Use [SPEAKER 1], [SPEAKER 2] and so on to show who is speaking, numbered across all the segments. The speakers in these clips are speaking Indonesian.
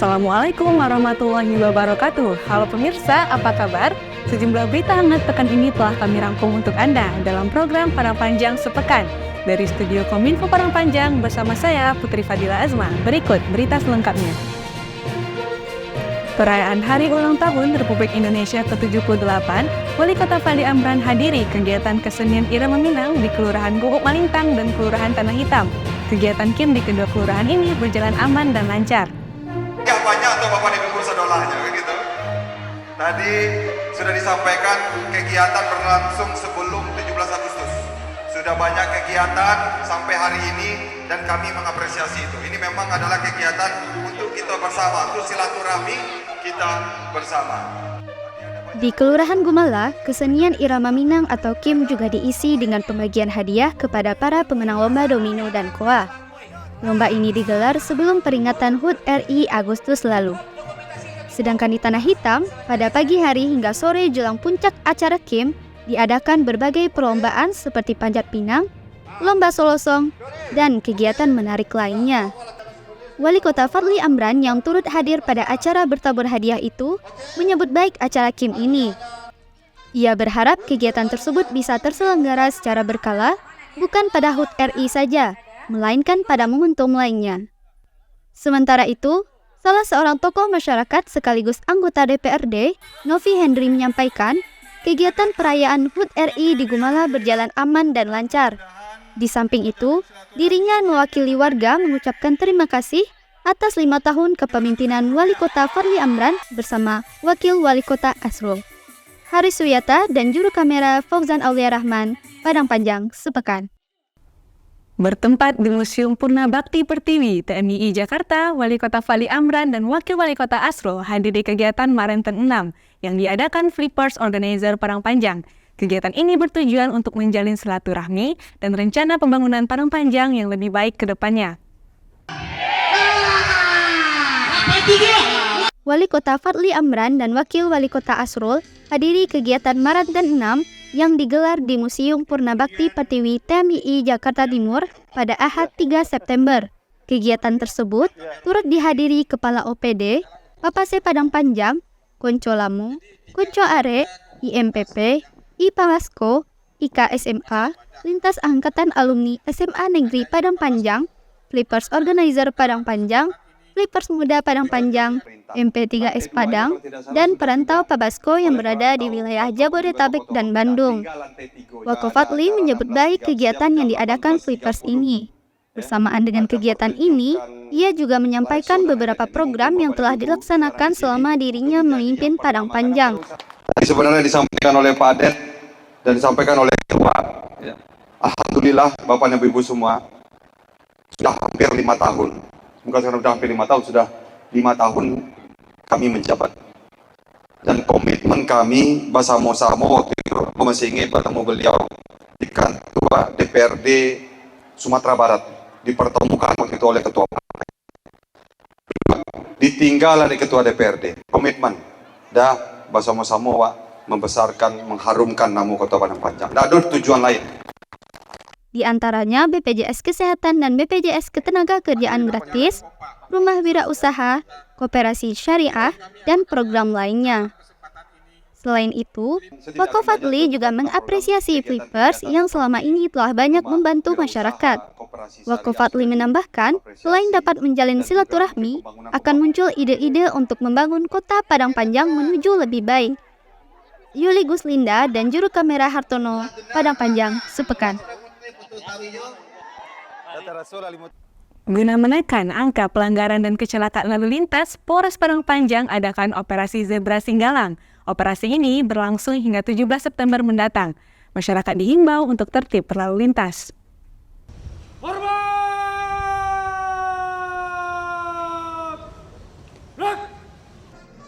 [SPEAKER 1] Assalamualaikum warahmatullahi wabarakatuh. Halo pemirsa, apa kabar? Sejumlah berita hangat pekan ini telah kami rangkum untuk Anda dalam program Padang Panjang Sepekan. Dari studio Kominfo Padang Panjang bersama saya Putri Fadila Azma. Berikut berita selengkapnya. Perayaan Hari Ulang Tahun Republik Indonesia ke-78, Wali Kota Fadli Amran hadiri kegiatan kesenian Irama Minang di Kelurahan Guguk Malintang dan Kelurahan Tanah Hitam. Kegiatan KIM di kedua kelurahan ini berjalan aman dan lancar.
[SPEAKER 2] Gak banyak tuh Bapak Ibu Sadolahnya begitu. Tadi sudah disampaikan kegiatan berlangsung sebelum 17 Agustus. Sudah banyak kegiatan sampai hari ini dan kami mengapresiasi itu. Ini memang adalah kegiatan untuk kita bersama, untuk silaturahmi kita bersama.
[SPEAKER 3] Di Kelurahan Gumala, kesenian Irama Minang atau KIM juga diisi dengan pembagian hadiah kepada para pemenang lomba domino dan koa. Lomba ini digelar sebelum peringatan HUT RI Agustus lalu. Sedangkan di Tanah Hitam, pada pagi hari hingga sore jelang puncak acara KIM, diadakan berbagai perlombaan seperti panjat pinang, lomba solosong, dan kegiatan menarik lainnya. Wali Kota Fadli Amran yang turut hadir pada acara bertabur hadiah itu menyebut baik acara KIM ini. Ia berharap kegiatan tersebut bisa terselenggara secara berkala, bukan pada HUT RI saja, melainkan pada momentum lainnya. Sementara itu, salah seorang tokoh masyarakat sekaligus anggota DPRD, Novi Hendri menyampaikan, kegiatan perayaan HUT RI di Gumala berjalan aman dan lancar. Di samping itu, dirinya mewakili warga mengucapkan terima kasih atas 5 tahun kepemimpinan Wali Kota Fadli Amran bersama Wakil Wali Kota Asrul. Haris Suyata dan juru kamera Fauzan Aulia Rahman, Padang Panjang Sepekan.
[SPEAKER 1] Bertempat di Museum Purna Bakti Pertiwi, TMII Jakarta, Wali Kota Fadli Amran dan Wakil Wali Kota Asrul hadir di kegiatan Marenten 6 yang diadakan Flippers Organizer Padang Panjang. Kegiatan ini bertujuan untuk menjalin silaturahmi dan rencana pembangunan Padang Panjang yang lebih baik ke depannya.
[SPEAKER 3] Wali Kota Fadli Amran dan Wakil Wali Kota Asrul hadiri kegiatan Marenten 6 yang digelar di Museum Purna Bakti Pertiwi TMII Jakarta Timur pada Ahad 3 September. Kegiatan tersebut turut dihadiri Kepala OPD, Papase Padang Panjang, Konco Lamu, Konco Are, IMPP, IPAMASKO, IKSMA, Lintas Angkatan Alumni SMA Negeri Padang Panjang, Flippers Organizer Padang Panjang, Flippers Muda Padang Panjang, MP3S Padang, dan perantau Pabasko yang berada di wilayah Jabodetabek dan Bandung. Wakofadli menyebut baik kegiatan yang diadakan Flippers ini. Bersamaan dengan kegiatan ini, ia juga menyampaikan beberapa program yang telah dilaksanakan selama dirinya memimpin Padang Panjang.
[SPEAKER 2] Sebenarnya disampaikan oleh Pak Adet dan disampaikan oleh Ketua. Alhamdulillah Bapak dan Ibu semua sudah hampir 5 tahun. Bukan sudah hampir 5 tahun, sudah 5 tahun kami menjabat. Dan komitmen kami bersama-sama waktu itu masih ingat bertemu beliau di kantor DPRD Sumatera Barat, dipertemukan waktu itu oleh Ketua Partai. Ditinggal oleh Ketua DPRD, komitmen dah bersama-sama membesarkan, mengharumkan nama Kota Padang Panjang. Tidak ada tujuan lain.
[SPEAKER 3] Di antaranya BPJS Kesehatan dan BPJS Ketenagakerjaan gratis, rumah wirausaha, koperasi syariah, dan program lainnya. Selain itu, Wakofadli juga mengapresiasi Flippers yang selama ini telah banyak membantu masyarakat. Wakofadli menambahkan, selain dapat menjalin silaturahmi, akan muncul ide-ide untuk membangun kota Padang Panjang menuju lebih baik. Yuli Guslinda dan juru kamera Hartono, Padang Panjang Sepekan.
[SPEAKER 1] Guna menekan angka pelanggaran dan kecelakaan lalu lintas, Polres Padang Panjang adakan Operasi Zebra Singgalang. Operasi ini berlangsung hingga 17 September mendatang. Masyarakat dihimbau untuk tertib berlalu lintas.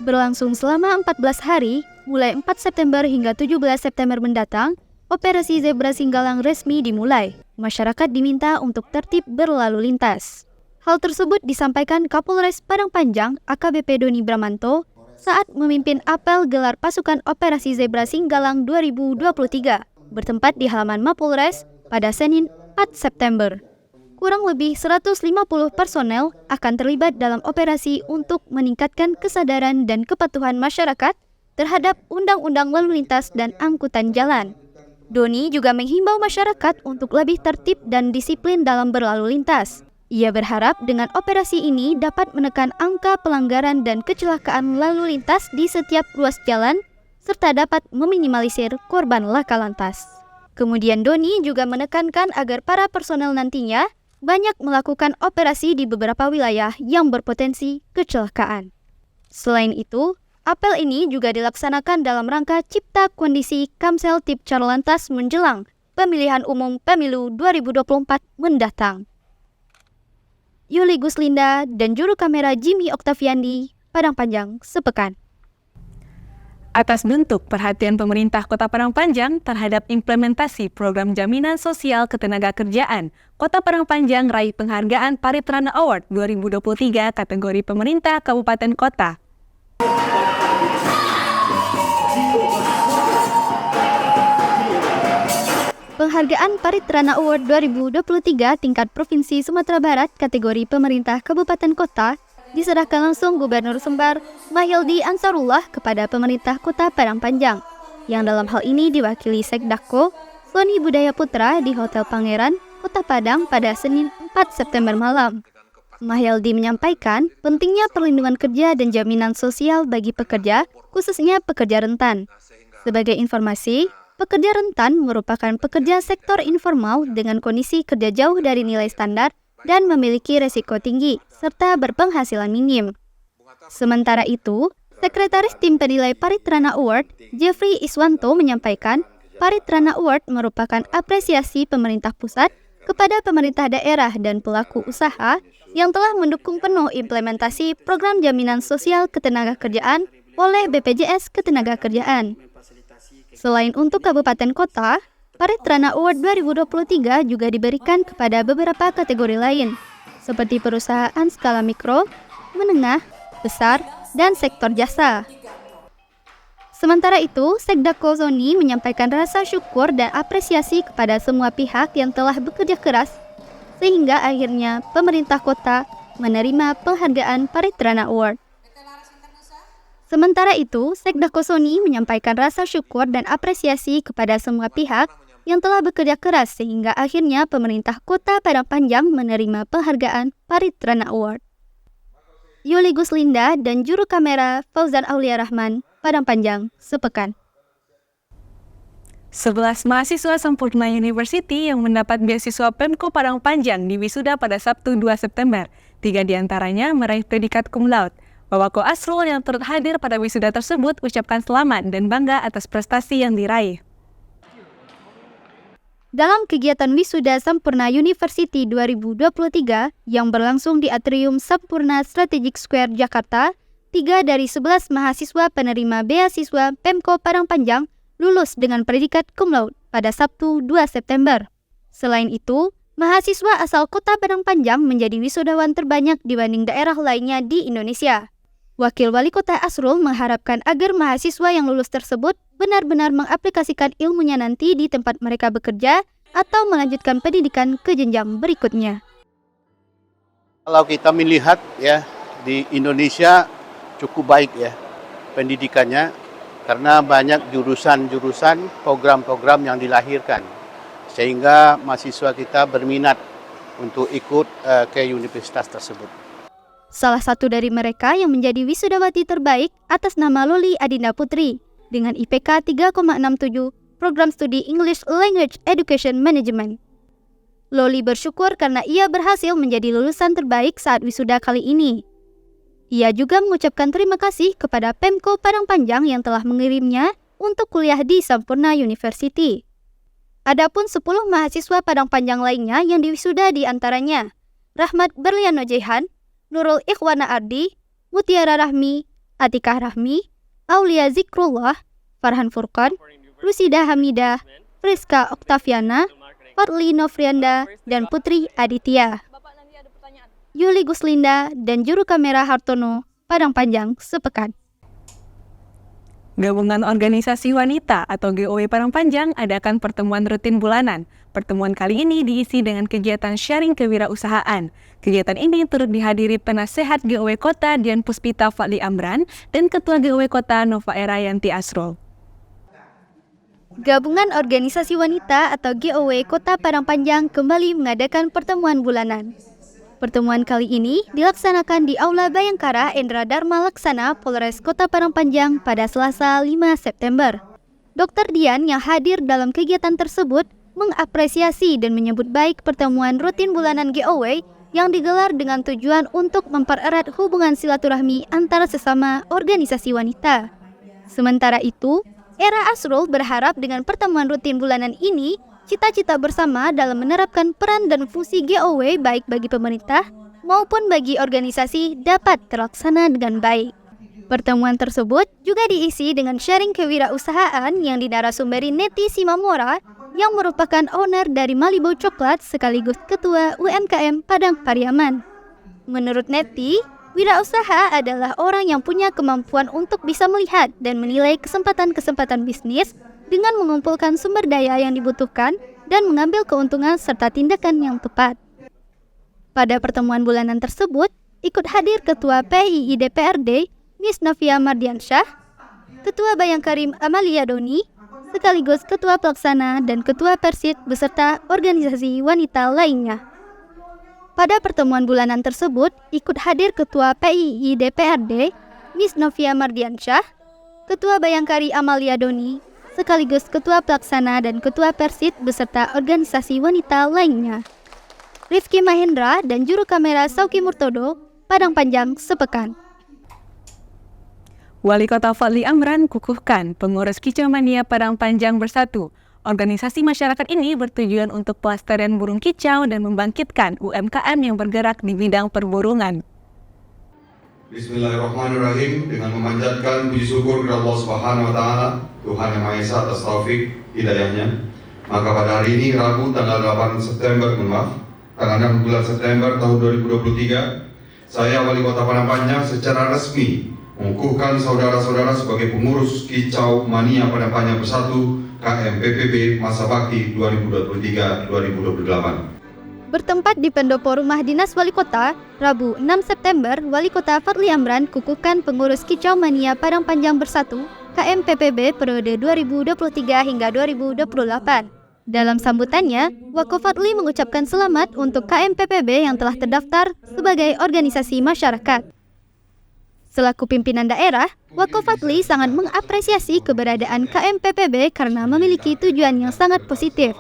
[SPEAKER 3] Berlangsung selama 14 hari, mulai 4 September hingga 17 September mendatang, Operasi Zebra Singgalang resmi dimulai. Masyarakat diminta untuk tertib berlalu lintas. Hal tersebut disampaikan Kapolres Padang Panjang AKBP Doni Bramanto saat memimpin apel gelar pasukan Operasi Zebra Singgalang 2023 bertempat di halaman Mapolres pada Senin 4 September. kurang lebih 150 personel akan terlibat dalam operasi untuk meningkatkan kesadaran dan kepatuhan masyarakat terhadap undang-undang lalu lintas dan angkutan jalan. Doni juga menghimbau masyarakat untuk lebih tertib dan disiplin dalam berlalu lintas. Ia berharap dengan operasi ini dapat menekan angka pelanggaran dan kecelakaan lalu lintas di setiap ruas jalan, serta dapat meminimalisir korban laka lantas. Kemudian Doni juga menekankan agar para personel nantinya banyak melakukan operasi di beberapa wilayah yang berpotensi kecelakaan. Selain itu, apel ini juga dilaksanakan dalam rangka cipta kondisi Kamsel Tipcar Lantas menjelang pemilihan umum pemilu 2024 mendatang. Yuli Guslinda dan juru kamera Jimmy Oktaviandi, Padang Panjang, sepekan.
[SPEAKER 1] Atas bentuk perhatian pemerintah Kota Padang Panjang terhadap implementasi program jaminan sosial ketenagakerjaan, Kota Padang Panjang raih penghargaan Paritrana Award 2023 kategori pemerintah kabupaten kota.
[SPEAKER 3] Penghargaan Paritrana Award 2023 tingkat Provinsi Sumatera Barat kategori pemerintah kabupaten kota diserahkan langsung Gubernur Sumbar Mahyildi Ansarullah kepada pemerintah Kota Padang Panjang, yang dalam hal ini diwakili Sekdako Sony Budaya Putra di Hotel Pangeran, Kota Padang pada Senin 4 September malam. Mahyildi menyampaikan pentingnya perlindungan kerja dan jaminan sosial bagi pekerja, khususnya pekerja rentan. Sebagai informasi, pekerja rentan merupakan pekerja sektor informal dengan kondisi kerja jauh dari nilai standar dan memiliki resiko tinggi, serta berpenghasilan minim. Sementara itu, Sekretaris Tim Penilai Paritrana Award, Jeffrey Iswanto menyampaikan, Paritrana Award merupakan apresiasi pemerintah pusat kepada pemerintah daerah dan pelaku usaha yang telah mendukung penuh implementasi program jaminan sosial ketenagakerjaan oleh BPJS Ketenagakerjaan. Selain untuk kabupaten kota, Paritrana Award 2023 juga diberikan kepada beberapa kategori lain, seperti perusahaan skala mikro, menengah, besar, dan sektor jasa. Sementara itu, Sekdako Sony menyampaikan rasa syukur dan apresiasi kepada semua pihak yang telah bekerja keras, sehingga akhirnya pemerintah kota menerima penghargaan Paritrana Award. Sementara itu, Sekdako Sony menyampaikan rasa syukur dan apresiasi kepada semua pihak yang telah bekerja keras sehingga akhirnya pemerintah Kota Padang Panjang menerima penghargaan Paritrana Award. Yuli Guslinda dan juru kamera Fauzan Aulia Rahman, Padang Panjang, sepekan.
[SPEAKER 1] 11 mahasiswa Sampurna University yang mendapat beasiswa Pemko Padang Panjang di wisuda pada Sabtu 2 September. 3 diantaranya meraih predikat cum laude. Wawako Asrul yang turut hadir pada wisuda tersebut ucapkan selamat dan bangga atas prestasi yang diraih.
[SPEAKER 3] Dalam kegiatan wisuda Sampurna University 2023 yang berlangsung di Atrium Sampurna Strategic Square, Jakarta, 3 dari 11 mahasiswa penerima beasiswa Pemko Padang Panjang lulus dengan predikat cum laude pada Sabtu 2 September. Selain itu, mahasiswa asal Kota Padang Panjang menjadi wisudawan terbanyak dibanding daerah lainnya di Indonesia. Wakil Wali Kota Asrul mengharapkan agar mahasiswa yang lulus tersebut benar-benar mengaplikasikan ilmunya nanti di tempat mereka bekerja atau melanjutkan pendidikan ke jenjang berikutnya.
[SPEAKER 4] Kalau kita melihat ya, di Indonesia cukup baik ya pendidikannya, karena banyak jurusan-jurusan, program-program yang dilahirkan, sehingga mahasiswa kita berminat untuk ikut ke universitas tersebut.
[SPEAKER 3] Salah satu dari mereka yang menjadi wisudawati terbaik atas nama Loli Adinda Putri dengan IPK 3,67 program studi English Language Education Management. Loli bersyukur karena ia berhasil menjadi lulusan terbaik saat wisuda kali ini. Ia juga mengucapkan terima kasih kepada Pemko Padang Panjang yang telah mengirimnya untuk kuliah di Sampurna University. Adapun 10 mahasiswa Padang Panjang lainnya yang diwisuda di antaranya Rahmat Berliano Jehan, Nurul Ikhwana Ardi, Mutiara Rahmi, Atikah Rahmi, Aulia Zikrullah, Farhan Furqan, Rusida Hamidah, Friska Oktaviana, Fadli Novrianda, dan Putri Aditya. Yuli Guslinda dan juru kamera Hartono, Padang Panjang, sepekan.
[SPEAKER 1] Gabungan Organisasi Wanita atau GOW Padang Panjang adakan pertemuan rutin bulanan. Pertemuan kali ini diisi dengan kegiatan sharing kewirausahaan. Kegiatan ini turut dihadiri Penasehat GOW Kota Dian Puspita Fadli Amran dan Ketua GOW Kota Nova Era Yanti Asrul.
[SPEAKER 3] Gabungan Organisasi Wanita atau GOW Kota Padang Panjang kembali mengadakan pertemuan bulanan. Pertemuan kali ini dilaksanakan di Aula Bayangkara Endra Dharma Laksana, Polres Kota Padang Panjang pada Selasa 5 September. Dr. Dian yang hadir dalam kegiatan tersebut mengapresiasi dan menyebut baik pertemuan rutin bulanan GOW yang digelar dengan tujuan untuk mempererat hubungan silaturahmi antara sesama organisasi wanita. Sementara itu, Era Asrul berharap dengan pertemuan rutin bulanan ini, cita-cita bersama dalam menerapkan peran dan fungsi GOW baik bagi pemerintah maupun bagi organisasi dapat terlaksana dengan baik. Pertemuan tersebut juga diisi dengan sharing kewirausahaan yang dinarasumberi Neti Simamora yang merupakan owner dari Malibu Coklat sekaligus Ketua UMKM Padang Pariaman. Menurut Neti, wirausaha adalah orang yang punya kemampuan untuk bisa melihat dan menilai kesempatan-kesempatan bisnis dengan mengumpulkan sumber daya yang dibutuhkan dan mengambil keuntungan serta tindakan yang tepat. Pada pertemuan bulanan tersebut, ikut hadir Ketua PII DPRD, Miss Navia Mardiansyah, Ketua Bayangkarim Amalia Doni, sekaligus Ketua Pelaksana dan Ketua Persid beserta organisasi wanita lainnya. Pada pertemuan bulanan tersebut, ikut hadir Ketua PII DPRD, Miss Navia Mardiansyah, Ketua Bayangkari Amalia Doni, sekaligus Ketua Pelaksana dan Ketua Persid beserta organisasi wanita lainnya. Rifki Mahendra dan Juru Kamera Sauki Murtodo, Padang Panjang sepekan.
[SPEAKER 1] Wali Kota Fadli Amran kukuhkan pengurus Kicau Mania Padang Panjang bersatu. Organisasi masyarakat ini bertujuan untuk pelestarian burung kicau dan membangkitkan UMKM yang bergerak di bidang perburungan.
[SPEAKER 2] Bismillahirrahmanirrahim. Dengan memanjatkan puji syukur kepada Allah Subhanahu wa taala, Tuhan yang Maha Esa atas taufik hidayahnya. Maka pada hari ini Rabu tanggal 8 September, tanggal 6 bulan September tahun 2023, saya Wali Kota Padang Panjang secara resmi mengukuhkan saudara-saudara sebagai pengurus Kicau Mania Padang Panjang Bersatu KMPPB masa bakti 2023-2028.
[SPEAKER 3] Bertempat di pendopo rumah dinas Wali Kota, Rabu 6 September, Wali Kota Fadli Amran kukuhkan pengurus Kicau Mania Padang Panjang Bersatu KMPPB periode 2023 hingga 2028. Dalam sambutannya, Wako Fadli mengucapkan selamat untuk KMPPB yang telah terdaftar sebagai organisasi masyarakat. Selaku pimpinan daerah, Wako Fadli sangat mengapresiasi keberadaan KMPPB karena memiliki tujuan yang sangat positif,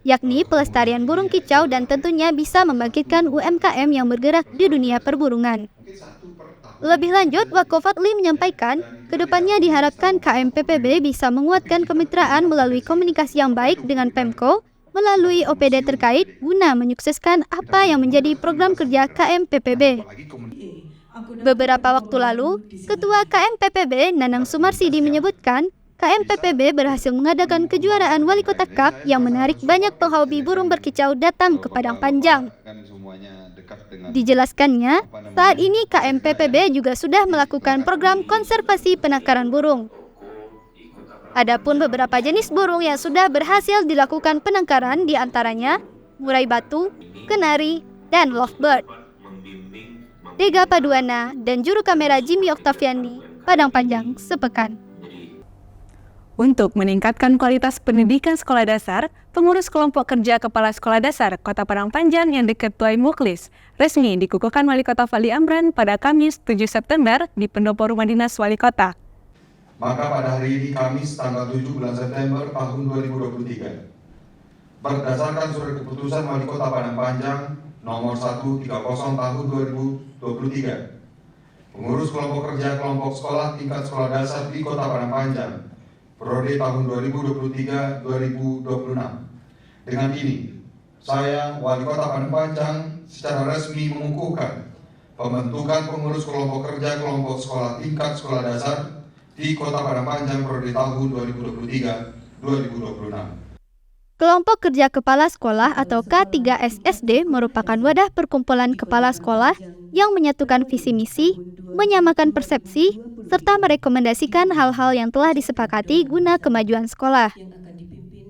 [SPEAKER 3] yakni pelestarian burung kicau dan tentunya bisa membangkitkan UMKM yang bergerak di dunia perburungan. Lebih lanjut, Wako Fadli menyampaikan, kedepannya diharapkan KMPPB bisa menguatkan kemitraan melalui komunikasi yang baik dengan Pemko, melalui OPD terkait guna menyukseskan apa yang menjadi program kerja KMPPB. Beberapa waktu lalu, Ketua KMPPB Nanang Sumarsidi menyebutkan, KMPPB berhasil mengadakan kejuaraan Wali Kota Cup yang menarik banyak penghobi burung berkicau datang ke Padang Panjang. Dijelaskannya, saat ini KMPPB juga sudah melakukan program konservasi penangkaran burung. Adapun beberapa jenis burung yang sudah berhasil dilakukan penangkaran diantaranya murai batu, kenari, dan lovebird. Dega Paduana dan Juru Kamera Jimmy Oktaviani, Padang Panjang sepekan.
[SPEAKER 1] Untuk meningkatkan kualitas pendidikan sekolah dasar, pengurus kelompok kerja Kepala Sekolah Dasar Kota Padang Panjang yang diketuai Muklis resmi dikukuhkan Wali Kota Fadli Amran pada Kamis 7 September di pendopo rumah dinas Wali Kota.
[SPEAKER 2] Maka pada hari ini Kamis tanggal 7 bulan September tahun 2023, berdasarkan surat keputusan Wali Kota Padang Panjang nomor 130 tahun 2023, pengurus kelompok kerja kelompok sekolah tingkat sekolah dasar di Kota Padang Panjang periode tahun 2023-2026. Dengan ini, saya Wali Kota Padang Panjang secara resmi mengukuhkan pembentukan pengurus kelompok kerja kelompok sekolah tingkat sekolah dasar di Kota Padang Panjang periode tahun 2023-2026.
[SPEAKER 3] Kelompok Kerja Kepala Sekolah atau K3SSD merupakan wadah perkumpulan kepala sekolah yang menyatukan visi misi, menyamakan persepsi, serta merekomendasikan hal-hal yang telah disepakati guna kemajuan sekolah.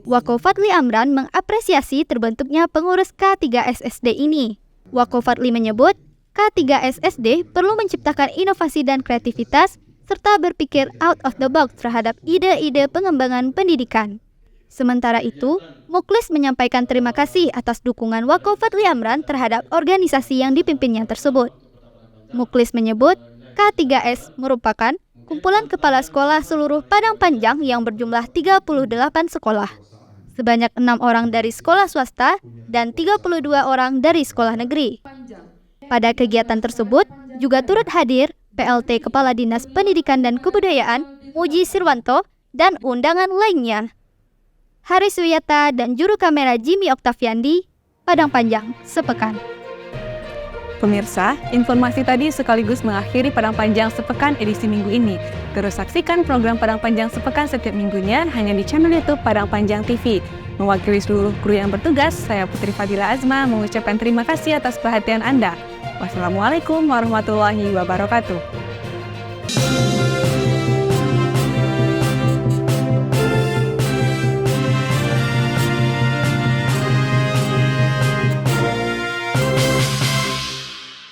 [SPEAKER 3] Wako Fadli Amran mengapresiasi terbentuknya pengurus K3SSD ini. Wako Fadli menyebut, K3SSD perlu menciptakan inovasi dan kreativitas, serta berpikir out of the box terhadap ide-ide pengembangan pendidikan. Sementara itu, Muklis menyampaikan terima kasih atas dukungan Wako Fadli Amran terhadap organisasi yang dipimpinnya tersebut. Muklis menyebut, K3S merupakan kumpulan kepala sekolah seluruh Padang Panjang yang berjumlah 38 sekolah. Sebanyak 6 orang dari sekolah swasta dan 32 orang dari sekolah negeri. Pada kegiatan tersebut, juga turut hadir PLT Kepala Dinas Pendidikan dan Kebudayaan, Muji Sirwanto, dan undangan lainnya. Haris Wiyata dan juru kamera Jimmy Oktaviandi, Padang Panjang Sepekan.
[SPEAKER 1] Pemirsa, informasi tadi sekaligus mengakhiri Padang Panjang Sepekan edisi minggu ini. Terus saksikan program Padang Panjang Sepekan setiap minggunya hanya di channel YouTube Padang Panjang TV. Mewakili seluruh kru yang bertugas, saya Putri Fadila Azma mengucapkan terima kasih atas perhatian Anda. Wassalamualaikum warahmatullahi wabarakatuh.